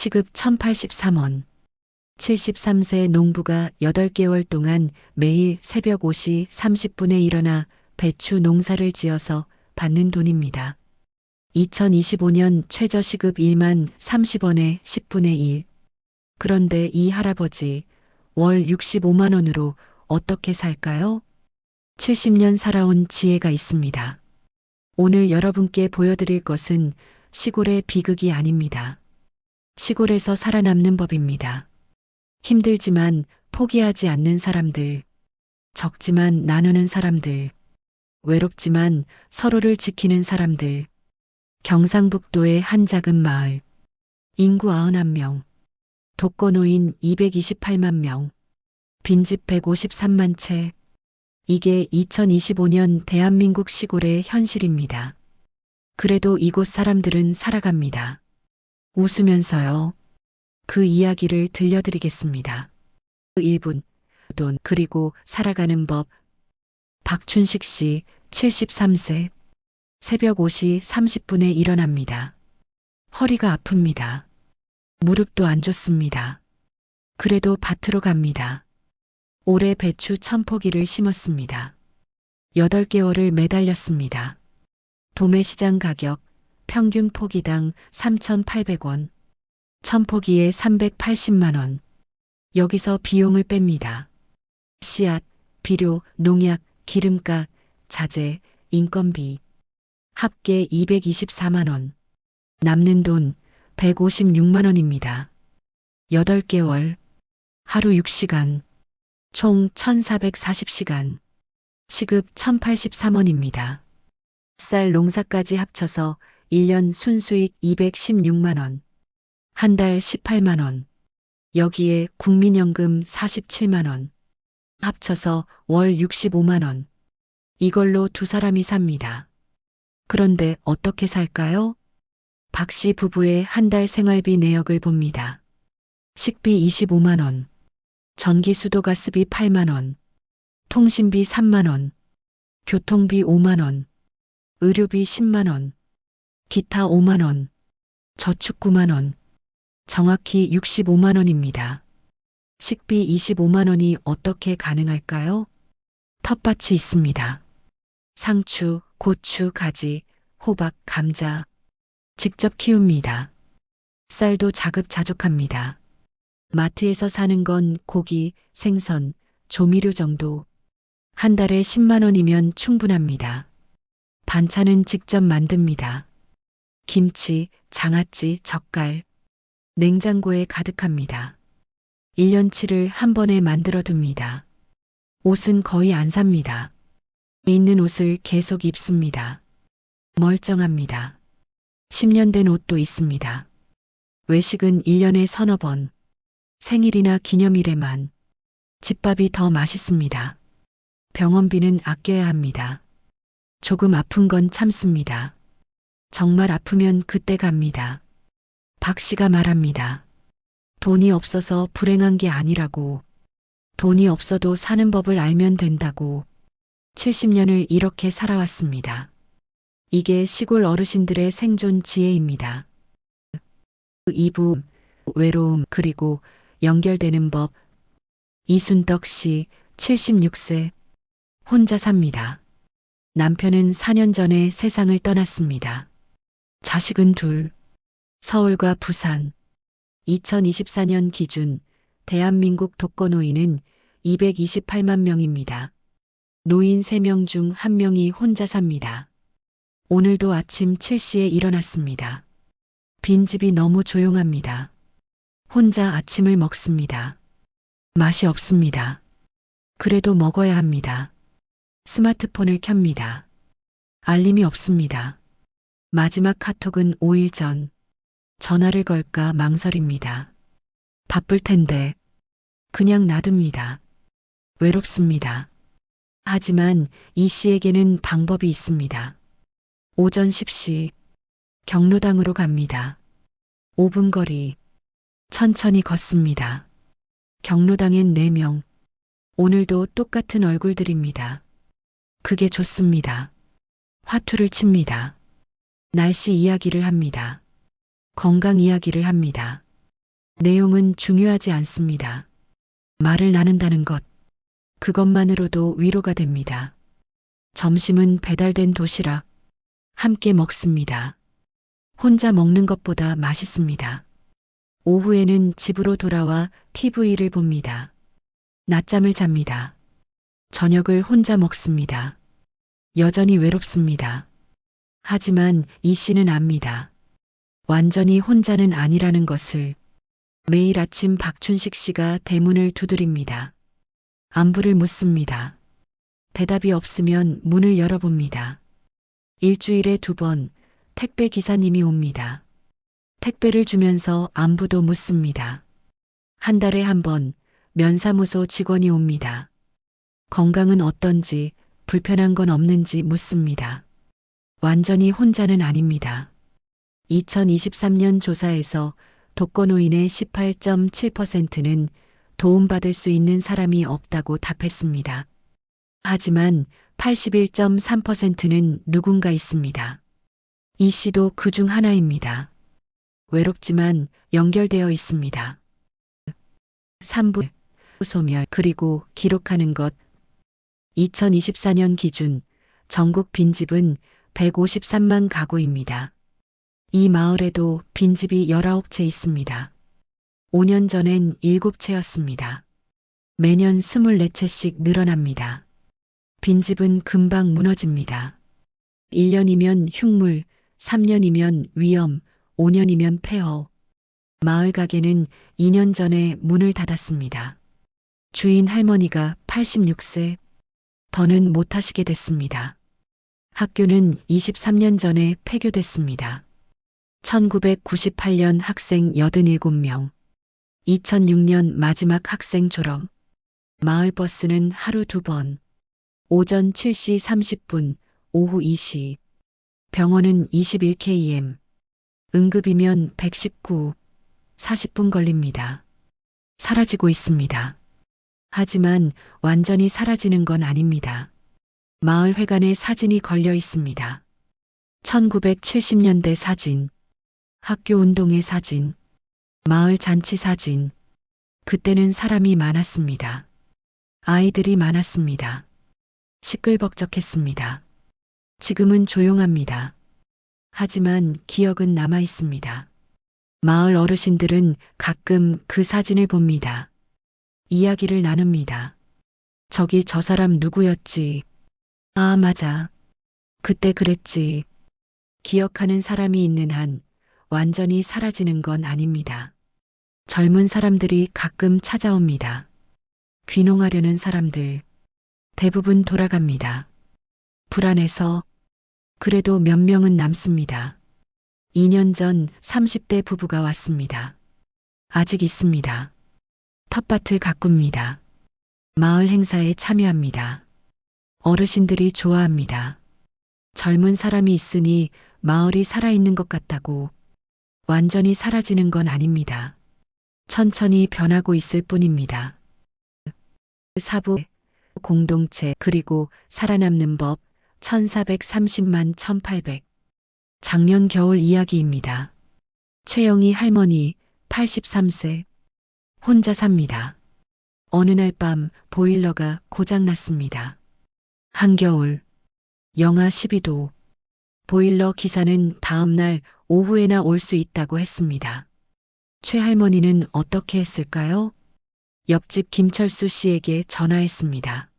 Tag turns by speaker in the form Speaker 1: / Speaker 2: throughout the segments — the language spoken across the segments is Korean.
Speaker 1: 시급 1083원. 73세 농부가 8개월 동안 매일 새벽 5시 30분에 일어나 배추 농사를 지어서 받는 돈입니다. 2025년 최저시급 1만 30원에 10분의 1. 그런데 이 할아버지 월 65만 원으로 어떻게 살까요? 70년 살아온 지혜가 있습니다. 오늘 여러분께 보여드릴 것은 시골의 비극이 아닙니다. 시골에서 살아남는 법입니다. 힘들지만 포기하지 않는 사람들, 적지만 나누는 사람들, 외롭지만 서로를 지키는 사람들. 경상북도의 한 작은 마을, 인구 91명, 독거노인 228만 명, 빈집 153만 채. 이게 2025년 대한민국 시골의 현실입니다. 그래도 이곳 사람들은 살아갑니다. 웃으면서요. 그 이야기를 들려드리겠습니다. 1분, 돈, 그리고 살아가는 법. 박춘식 씨, 73세. 새벽 5시 30분에 일어납니다. 허리가 아픕니다. 무릎도 안 좋습니다. 그래도 밭으로 갑니다. 올해 배추 1000포기를 심었습니다. 8개월을 매달렸습니다. 도매시장 가격 평균 포기당 3,800원. 1000포기에 380만 원. 여기서 비용을 뺍니다. 씨앗, 비료, 농약, 기름값, 자재, 인건비. 합계 224만 원. 남는 돈 156만 원입니다. 8개월, 하루 6시간, 총 1440시간. 시급 1083원입니다. 쌀 농사까지 합쳐서 1년 순수익 216만 원. 한 달 18만 원. 여기에 국민연금 47만 원. 합쳐서 월 65만 원. 이걸로 두 사람이 삽니다. 그런데 어떻게 살까요? 박 씨 부부의 한 달 생활비 내역을 봅니다. 식비 25만 원. 전기 수도 가스비 8만 원. 통신비 3만 원. 교통비 5만 원. 의료비 10만 원. 기타 5만 원. 저축 9만 원. 정확히 65만 원입니다. 식비 25만 원이 어떻게 가능할까요? 텃밭이 있습니다. 상추, 고추, 가지, 호박, 감자. 직접 키웁니다. 쌀도 자급자족합니다. 마트에서 사는 건 고기, 생선, 조미료 정도. 한 달에 10만 원이면 충분합니다. 반찬은 직접 만듭니다. 김치, 장아찌, 젓갈. 냉장고에 가득합니다. 1년치를 한 번에 만들어 둡니다. 옷은 거의 안 삽니다. 있는 옷을 계속 입습니다. 멀쩡합니다. 10년 된 옷도 있습니다. 외식은 1년에 서너 번. 생일이나 기념일에만. 집밥이 더 맛있습니다. 병원비는 아껴야 합니다. 조금 아픈 건 참습니다. 정말 아프면 그때 갑니다. 박 씨가 말합니다. 돈이 없어서 불행한 게 아니라고. 돈이 없어도 사는 법을 알면 된다고. 70년을 이렇게 살아왔습니다. 이게 시골 어르신들의 생존 지혜입니다. 2부, 외로움, 그리고 연결되는 법. 이순덕 씨, 76세. 혼자 삽니다. 남편은 4년 전에 세상을 떠났습니다. 자식은 둘. 서울과 부산. 2024년 기준 대한민국 독거노인은 228만 명입니다. 노인 3명 중 1명이 혼자 삽니다. 오늘도 아침 7시에 일어났습니다. 빈집이 너무 조용합니다. 혼자 아침을 먹습니다. 맛이 없습니다. 그래도 먹어야 합니다. 스마트폰을 켭니다. 알림이 없습니다. 마지막 카톡은 5일 전. 전화를 걸까 망설입니다. 바쁠 텐데. 그냥 놔둡니다. 외롭습니다. 하지만 이 씨에게는 방법이 있습니다. 오전 10시 경로당으로 갑니다. 5분 거리. 천천히 걷습니다. 경로당엔 4명. 오늘도 똑같은 얼굴들입니다. 그게 좋습니다. 화투를 칩니다. 날씨 이야기를 합니다. 건강 이야기를 합니다. 내용은 중요하지 않습니다. 말을 나눈다는 것, 그것만으로도 위로가 됩니다. 점심은 배달된 도시락, 함께 먹습니다. 혼자 먹는 것보다 맛있습니다. 오후에는 집으로 돌아와 TV를 봅니다. 낮잠을 잡니다. 저녁을 혼자 먹습니다. 여전히 외롭습니다. 하지만 이 씨는 압니다. 완전히 혼자는 아니라는 것을. 매일 아침 박춘식 씨가 대문을 두드립니다. 안부를 묻습니다. 대답이 없으면 문을 열어봅니다. 일주일에 2번 택배 기사님이 옵니다. 택배를 주면서 안부도 묻습니다. 한 달에 1번 면사무소 직원이 옵니다. 건강은 어떤지, 불편한 건 없는지 묻습니다. 완전히 혼자는 아닙니다. 2023년 조사에서 독거노인의 18.7%는 도움받을 수 있는 사람이 없다고 답했습니다. 하지만 81.3%는 누군가 있습니다. 이 씨도 그 중 하나입니다. 외롭지만 연결되어 있습니다. 3부 소멸 그리고 기록하는 것. 2024년 기준 전국 빈집은 153만 가구입니다. 이 마을에도 빈집이 19채 있습니다. 5년 전엔 7채였습니다. 매년 24채씩 늘어납니다. 빈집은 금방 무너집니다. 1년이면 흉물, 3년이면 위험, 5년이면 폐허. 마을 가게는 2년 전에 문을 닫았습니다. 주인 할머니가 86세, 더는 못하시게 됐습니다. 학교는 23년 전에 폐교됐습니다. 1998년 학생 87명, 2006년 마지막 학생 졸업. 마을 버스는 하루 2번, 오전 7시 30분, 오후 2시. 병원은 21km, 응급이면 119, 40분 걸립니다. 사라지고 있습니다. 하지만 완전히 사라지는 건 아닙니다. 마을 회관에 사진이 걸려 있습니다. 1970년대 사진, 학교 운동회 사진, 마을 잔치 사진. 그때는 사람이 많았습니다. 아이들이 많았습니다. 시끌벅적했습니다. 지금은 조용합니다. 하지만 기억은 남아 있습니다. 마을 어르신들은 가끔 그 사진을 봅니다. 이야기를 나눕니다. 저기 저 사람 누구였지? 아, 맞아. 그때 그랬지. 기억하는 사람이 있는 한 완전히 사라지는 건 아닙니다. 젊은 사람들이 가끔 찾아옵니다. 귀농하려는 사람들. 대부분 돌아갑니다. 불안해서. 그래도 몇 명은 남습니다. 2년 전 30대 부부가 왔습니다. 아직 있습니다. 텃밭을 가꿉니다. 마을 행사에 참여합니다. 어르신들이 좋아합니다. 젊은 사람이 있으니 마을이 살아있는 것 같다고. 완전히 사라지는 건 아닙니다. 천천히 변하고 있을 뿐입니다. 사부, 공동체 그리고 살아남는 법. 1430만 1800. 작년 겨울 이야기입니다. 최영희 할머니 83세. 혼자 삽니다. 어느 날 밤 보일러가 고장났습니다. 한겨울. 영하 12도. 보일러 기사는 다음 날 오후에나 올 수 있다고 했습니다. 최 할머니는 어떻게 했을까요? 옆집 김철수 씨에게 전화했습니다.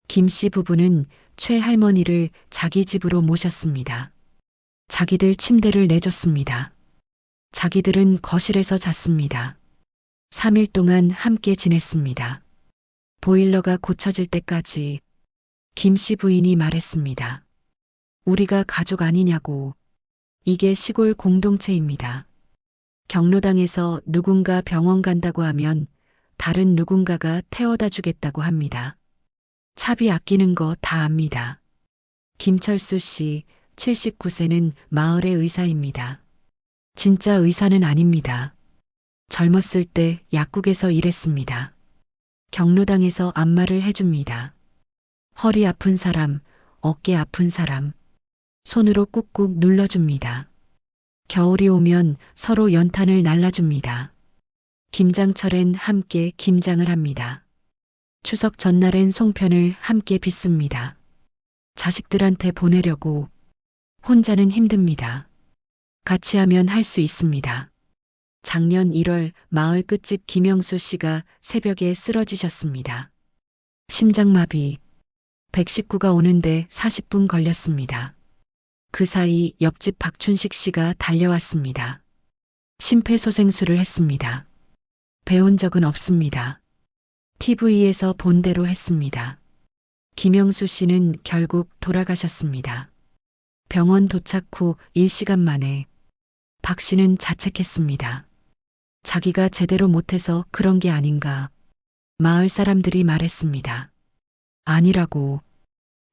Speaker 1: 김 씨 부부는 최 할머니를 자기 집으로 모셨습니다. 자기들 침대를 내줬습니다. 자기들은 거실에서 잤습니다. 3일 동안 함께 지냈습니다. 보일러가 고쳐질 때까지. 김 씨 부인이 말했습니다. 우리가 가족 아니냐고. 이게 시골 공동체입니다. 경로당에서 누군가 병원 간다고 하면 다른 누군가가 태워다 주겠다고 합니다. 차비 아끼는 거 다 압니다. 김철수 씨 79세는 마을의 의사입니다. 진짜 의사는 아닙니다. 젊었을 때 약국에서 일했습니다. 경로당에서 안마를 해줍니다. 허리 아픈 사람, 어깨 아픈 사람, 손으로 꾹꾹 눌러줍니다. 겨울이 오면 서로 연탄을 날라줍니다. 김장철엔 함께 김장을 합니다. 추석 전날엔 송편을 함께 빚습니다. 자식들한테 보내려고 혼자는 힘듭니다. 같이 하면 할 수 있습니다. 작년 1월 마을 끝집 김영수 씨가 새벽에 쓰러지셨습니다. 심장마비. 119가 오는데 40분 걸렸습니다. 그 사이 옆집 박춘식 씨가 달려왔습니다. 심폐소생술을 했습니다. 배운 적은 없습니다. TV에서 본 대로 했습니다. 김영수 씨는 결국 돌아가셨습니다. 병원 도착 후 1시간 만에 박 씨는 자책했습니다. 자기가 제대로 못해서 그런 게 아닌가. 마을 사람들이 말했습니다. 아니라고.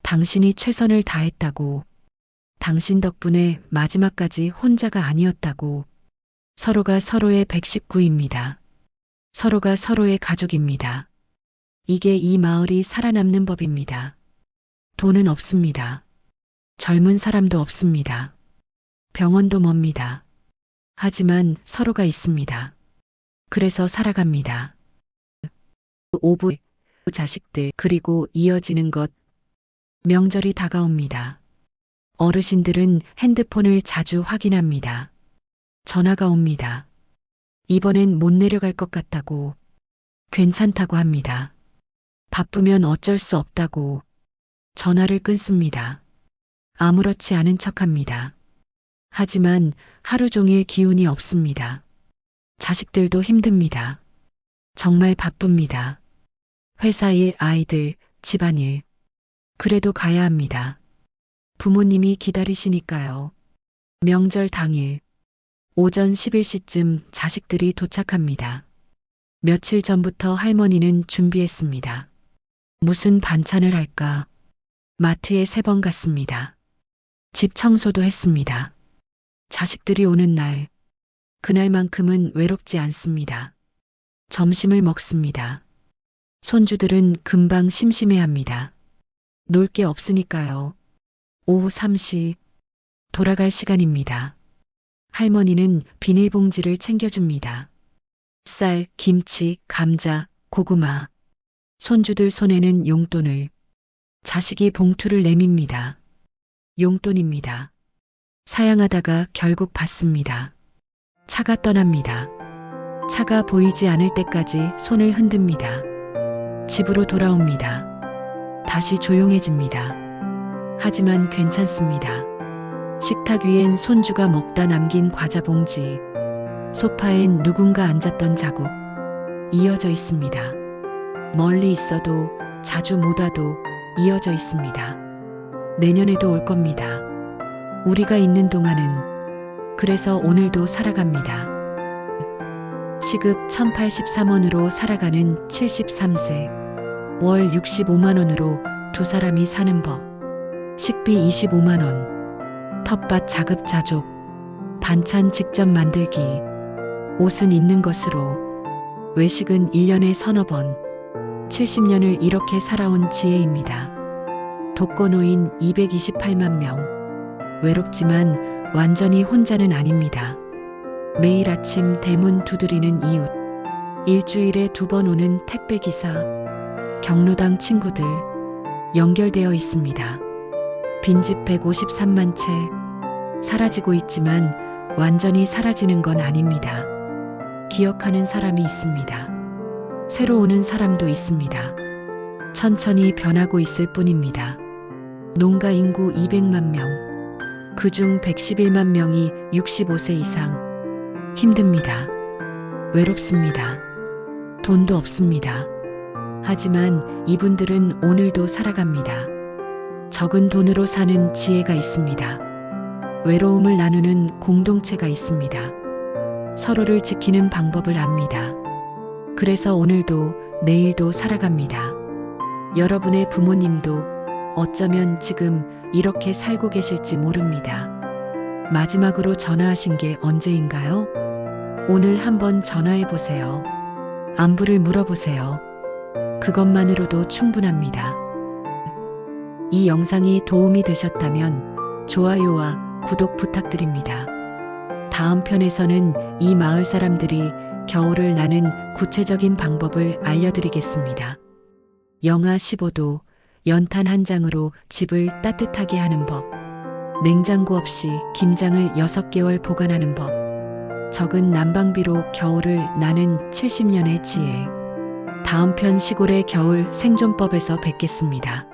Speaker 1: 당신이 최선을 다했다고. 당신 덕분에 마지막까지 혼자가 아니었다고. 서로가 서로의 119입니다. 서로가 서로의 가족입니다. 이게 이 마을이 살아남는 법입니다. 돈은 없습니다. 젊은 사람도 없습니다. 병원도 멉니다. 하지만 서로가 있습니다. 그래서 살아갑니다. 오부 자식들 그리고 이어지는 것. 명절이 다가옵니다. 어르신들은 핸드폰을 자주 확인합니다. 전화가 옵니다. 이번엔 못 내려갈 것 같다고. 괜찮다고 합니다. 바쁘면 어쩔 수 없다고. 전화를 끊습니다. 아무렇지 않은 척합니다. 하지만 하루 종일 기운이 없습니다. 자식들도 힘듭니다. 정말 바쁩니다. 회사 일, 아이들, 집안일. 그래도 가야 합니다. 부모님이 기다리시니까요. 명절 당일 오전 11시쯤 자식들이 도착합니다. 며칠 전부터 할머니는 준비했습니다. 무슨 반찬을 할까? 마트에 3번 갔습니다. 집 청소도 했습니다. 자식들이 오는 날, 그날만큼은 외롭지 않습니다. 점심을 먹습니다. 손주들은 금방 심심해합니다. 놀 게 없으니까요. 오후 3시, 돌아갈 시간입니다. 할머니는 비닐봉지를 챙겨줍니다. 쌀, 김치, 감자, 고구마. 손주들 손에는 용돈을. 자식이 봉투를 내밉니다. 용돈입니다. 사양하다가 결국 받습니다. 차가 떠납니다. 차가 보이지 않을 때까지 손을 흔듭니다. 집으로 돌아옵니다. 다시 조용해집니다. 하지만 괜찮습니다. 식탁 위엔 손주가 먹다 남긴 과자 봉지, 소파엔 누군가 앉았던 자국, 이어져 있습니다. 멀리 있어도 자주 못 와도 이어져 있습니다. 내년에도 올 겁니다. 우리가 있는 동안은. 그래서 오늘도 살아갑니다. 시급 1,083원으로 살아가는 73세. 월 65만 원으로 2사람이 사는 법. 식비 25만 원. 텃밭 자급자족. 반찬 직접 만들기. 옷은 있는 것으로. 외식은 1년에 서너 번. 70년을 이렇게 살아온 지혜입니다. 독거노인 228만 명. 외롭지만 완전히 혼자는 아닙니다. 매일 아침 대문 두드리는 이웃. 일주일에 2번 오는 택배기사. 경로당 친구들. 연결되어 있습니다. 빈집 153만 채. 사라지고 있지만 완전히 사라지는 건 아닙니다. 기억하는 사람이 있습니다. 새로 오는 사람도 있습니다. 천천히 변하고 있을 뿐입니다. 농가 인구 200만 명. 그중 111만 명이 65세 이상. 힘듭니다. 외롭습니다. 돈도 없습니다. 하지만 이분들은 오늘도 살아갑니다. 적은 돈으로 사는 지혜가 있습니다. 외로움을 나누는 공동체가 있습니다. 서로를 지키는 방법을 압니다. 그래서 오늘도 내일도 살아갑니다. 여러분의 부모님도 어쩌면 지금 이렇게 살고 계실지 모릅니다. 마지막으로 전화하신 게 언제인가요? 오늘 한번 전화해 보세요. 안부를 물어보세요. 그것만으로도 충분합니다. 이 영상이 도움이 되셨다면 좋아요와 구독 부탁드립니다. 다음 편에서는 이 마을 사람들이 겨울을 나는 구체적인 방법을 알려드리겠습니다. 영하 15도, 연탄 한 장으로 집을 따뜻하게 하는 법. 냉장고 없이 김장을 6개월 보관하는 법. 적은 난방비로 겨울을 나는 70년의 지혜. 다음 편 시골의 겨울 생존법에서 뵙겠습니다.